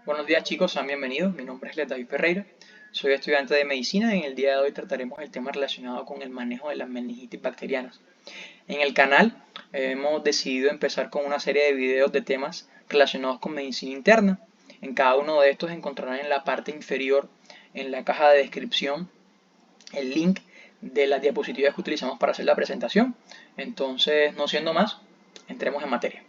Buenos días chicos, sean bienvenidos. Mi nombre es David Ferreira, soy estudiante de medicina y en el día de hoy trataremos el tema relacionado con el manejo de las meningitis bacterianas. En el canal hemos decidido empezar con una serie de videos de temas relacionados con medicina interna. En cada uno de estos encontrarán en la parte inferior, en la caja de descripción, el link de las diapositivas que utilizamos para hacer la presentación. Entonces, no siendo más, entremos en materia.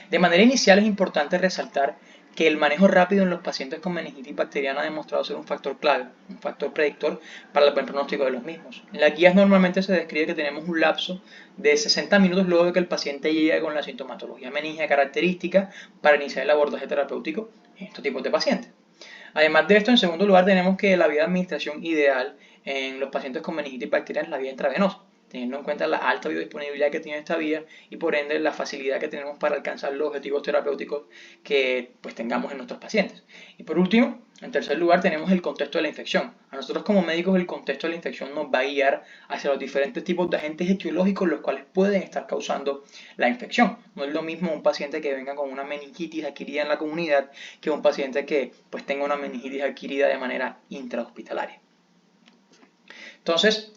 De manera inicial es importante resaltar que el manejo rápido en los pacientes con meningitis bacteriana ha demostrado ser un factor clave, un factor predictor para el buen pronóstico de los mismos. En las guías normalmente se describe que tenemos un lapso de 60 minutos luego de que el paciente llegue con la sintomatología meningea característica para iniciar el abordaje terapéutico en estos tipos de pacientes. Además de esto, en segundo lugar, tenemos que la vía de administración ideal en los pacientes con meningitis bacteriana es la vía intravenosa, teniendo en cuenta la alta biodisponibilidad que tiene esta vía y por ende la facilidad que tenemos para alcanzar los objetivos terapéuticos que tengamos en nuestros pacientes. Y por último, en tercer lugar, tenemos el contexto de la infección. A nosotros como médicos el contexto de la infección nos va a guiar hacia los diferentes tipos de agentes etiológicos los cuales pueden estar causando la infección. No es lo mismo un paciente que venga con una meningitis adquirida en la comunidad que un paciente que tenga una meningitis adquirida de manera intrahospitalaria. Entonces,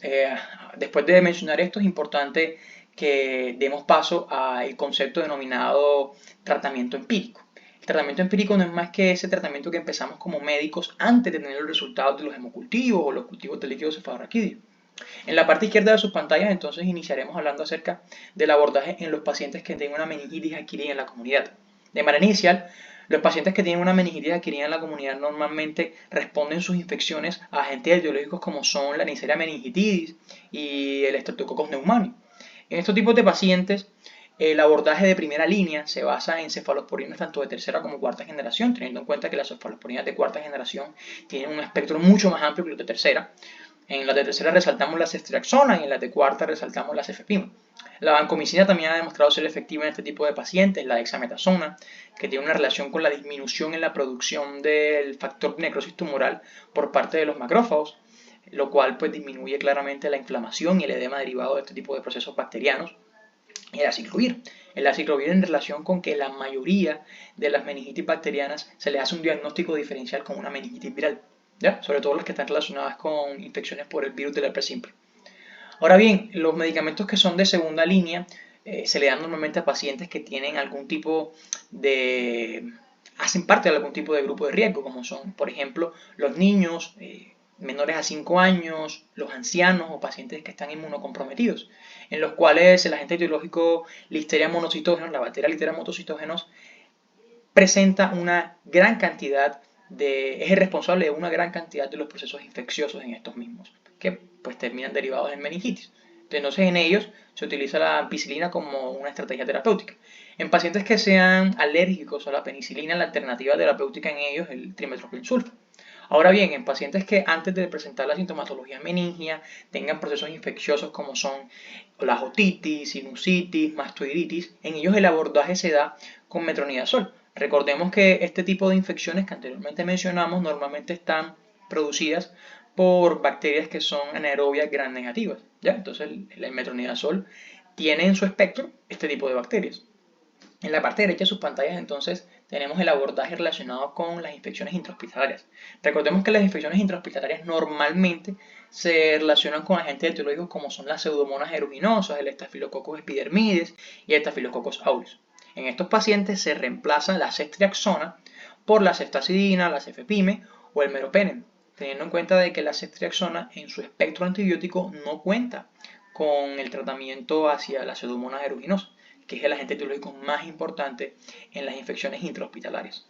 después de mencionar esto, es importante que demos paso al concepto denominado tratamiento empírico. El tratamiento empírico no es más que ese tratamiento que empezamos como médicos antes de tener los resultados de los hemocultivos o los cultivos de líquido cefalorraquídeo. En la parte izquierda de sus pantallas, entonces, iniciaremos hablando acerca del abordaje en los pacientes que tengan una meningitis adquirida en la comunidad. De manera inicial, los pacientes que tienen una meningitis adquirida en la comunidad normalmente responden sus infecciones a agentes etiológicos como son la Neisseria meningitidis y el Streptococcus pneumoniae. En estos tipos de pacientes, el abordaje de primera línea se basa en cefalosporinas tanto de tercera como cuarta generación, teniendo en cuenta que las cefalosporinas de cuarta generación tienen un espectro mucho más amplio que los de tercera. En las de tercera resaltamos la ceftriaxona y en las de cuarta resaltamos la cefepima. La vancomicina también ha demostrado ser efectiva en este tipo de pacientes, la dexametasona, que tiene una relación con la disminución en la producción del factor de necrosis tumoral por parte de los macrófagos, lo cual disminuye claramente la inflamación y el edema derivado de este tipo de procesos bacterianos. Y el aciclovir. El aciclovir en relación con que la mayoría de las meningitis bacterianas se les hace un diagnóstico diferencial con una meningitis viral, ¿ya? Sobre todo las que están relacionadas con infecciones por el virus del herpes simple. Ahora bien, los medicamentos que son de segunda línea se le dan normalmente a pacientes que tienen algún tipo de... hacen parte de algún tipo de grupo de riesgo, como son, por ejemplo, los niños menores a 5 años, los ancianos o pacientes que están inmunocomprometidos, en los cuales el agente etiológico Listeria monocytogenes, la bacteria Listeria monocytogenes, presenta una gran cantidad es el responsable de una gran cantidad de los procesos infecciosos en estos mismos, que terminan derivados en meningitis. Entonces en ellos se utiliza la ampicilina como una estrategia terapéutica. En pacientes que sean alérgicos a la penicilina, la alternativa terapéutica en ellos es el trimethoprim sulfa. Ahora bien, en pacientes que antes de presentar la sintomatología meningia tengan procesos infecciosos como son la otitis, sinusitis, mastoiditis, en ellos el abordaje se da con metronidazol. Recordemos que este tipo de infecciones que anteriormente mencionamos normalmente están producidas por bacterias que son anaerobias gram negativas, ¿ya? Entonces el metronidazol tiene en su espectro este tipo de bacterias. En la parte derecha de sus pantallas entonces tenemos el abordaje relacionado con las infecciones intrahospitalarias. Recordemos que las infecciones intrahospitalarias normalmente se relacionan con agentes etiológicos como son las pseudomonas aeruginosas, el Staphylococcus epidermidis y el Staphylococcus aureus. En estos pacientes se reemplaza la ceftriaxona por la ceftazidina, la cefepime o el meropenem, teniendo en cuenta de que la ceftriaxona en su espectro antibiótico no cuenta con el tratamiento hacia las pseudomonas aeruginosas, que es el agente etiológico más importante en las infecciones intrahospitalarias.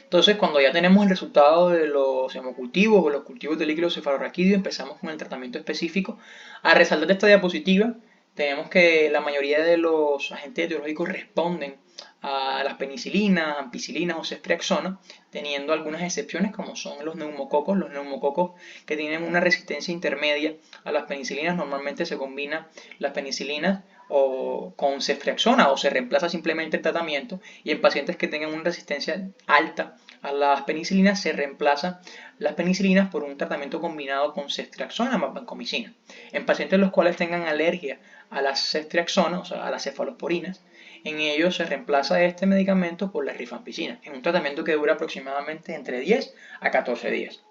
Entonces, cuando ya tenemos el resultado de los hemocultivos o los cultivos de líquido cefalorraquídeo, empezamos con el tratamiento específico. A resaltar de esta diapositiva, tenemos que la mayoría de los agentes etiológicos responden a las penicilinas, ampicilinas o ceftriaxona, teniendo algunas excepciones como son los neumococos que tienen una resistencia intermedia a las penicilinas. Normalmente se combinan las penicilinas o con ceftriaxona o se reemplaza simplemente el tratamiento, y en pacientes que tengan una resistencia alta a las penicilinas se reemplaza las penicilinas por un tratamiento combinado con ceftriaxona más vancomicina. En pacientes los cuales tengan alergia a la ceftriaxona, o sea, a las cefalosporinas, En ello se reemplaza este medicamento por la rifampicina. Es un tratamiento que dura aproximadamente entre 10 a 14 días.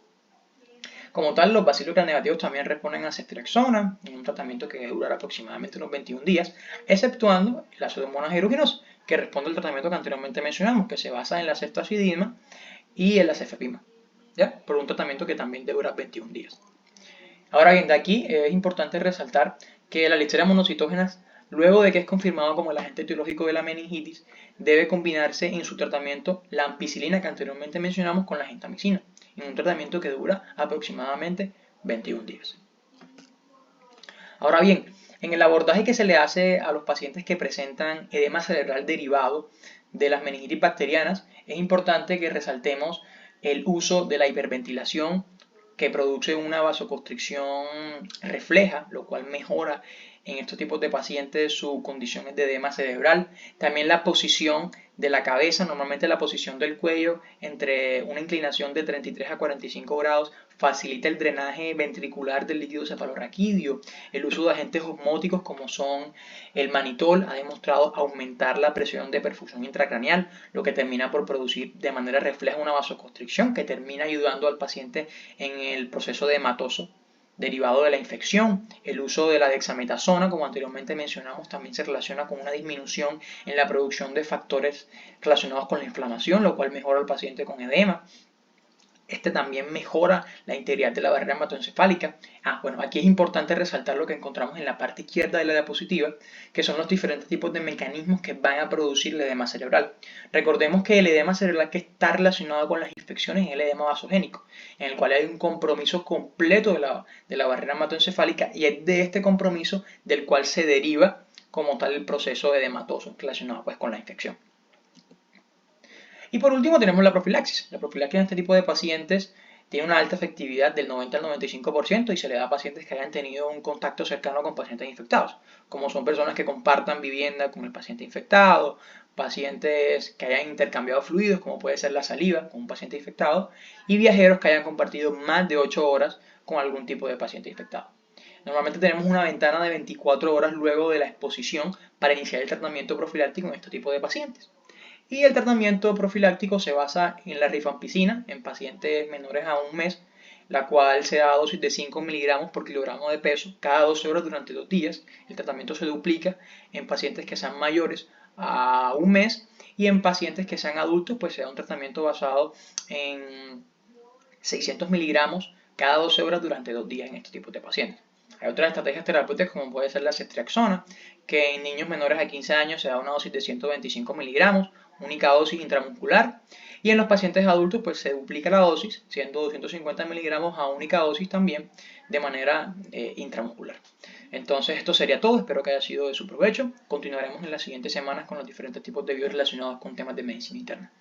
Como tal, los bacilos gram-negativos también responden a ceftriaxona, en un tratamiento que durará aproximadamente unos 21 días, exceptuando la Pseudomonas aeruginosa, que responde al tratamiento que anteriormente mencionamos, que se basa en la ceftazidima y en la cefepima, ¿ya? Por un tratamiento que también dura 21 días. Ahora bien, de aquí es importante resaltar que la Listeria monocitógenas, luego de que es confirmado como el agente etiológico de la meningitis, debe combinarse en su tratamiento la ampicilina que anteriormente mencionamos con la gentamicina, en un tratamiento que dura aproximadamente 21 días. Ahora bien, en el abordaje que se le hace a los pacientes que presentan edema cerebral derivado de las meningitis bacterianas, es importante que resaltemos el uso de la hiperventilación que produce una vasoconstricción refleja, lo cual mejora en estos tipos de pacientes sus condiciones de edema cerebral. También la posición de la cabeza, normalmente la posición del cuello entre una inclinación de 33 a 45 grados, facilita el drenaje ventricular del líquido cefalorraquídeo. El uso de agentes osmóticos como son el manitol ha demostrado aumentar la presión de perfusión intracraneal, lo que termina por producir de manera refleja una vasoconstricción que termina ayudando al paciente en el proceso de hematoso derivado de la infección. El uso de la dexametasona, como anteriormente mencionamos, también se relaciona con una disminución en la producción de factores relacionados con la inflamación, lo cual mejora al paciente con edema. Este también mejora la integridad de la barrera hematoencefálica. Bueno, aquí es importante resaltar lo que encontramos en la parte izquierda de la diapositiva, que son los diferentes tipos de mecanismos que van a producir el edema cerebral. Recordemos que el edema cerebral que está relacionado con las infecciones es el edema vasogénico, en el cual hay un compromiso completo de la barrera hematoencefálica, y es de este compromiso del cual se deriva como tal el proceso edematoso relacionado pues con la infección. Y por último tenemos la profilaxis. La profilaxis en este tipo de pacientes tiene una alta efectividad del 90 al 95% y se le da a pacientes que hayan tenido un contacto cercano con pacientes infectados, como son personas que compartan vivienda con el paciente infectado, pacientes que hayan intercambiado fluidos, como puede ser la saliva con un paciente infectado, y viajeros que hayan compartido más de 8 horas con algún tipo de paciente infectado. Normalmente tenemos una ventana de 24 horas luego de la exposición para iniciar el tratamiento profiláctico en este tipo de pacientes. Y el tratamiento profiláctico se basa en la rifampicina en pacientes menores a un mes, la cual se da a dosis de 5 miligramos por kilogramo de peso cada 12 horas durante 2 días. El tratamiento se duplica en pacientes que sean mayores a un mes, y en pacientes que sean adultos pues se da un tratamiento basado en 600 miligramos cada 12 horas durante 2 días en este tipo de pacientes. Hay otras estrategias terapéuticas como puede ser la ceftriaxona, que en niños menores a 15 años se da una dosis de 125 miligramos, única dosis intramuscular, y en los pacientes adultos pues se duplica la dosis, siendo 250 miligramos a única dosis también de manera intramuscular. Entonces esto sería todo, espero que haya sido de su provecho. Continuaremos en las siguientes semanas con los diferentes tipos de videos relacionados con temas de medicina interna.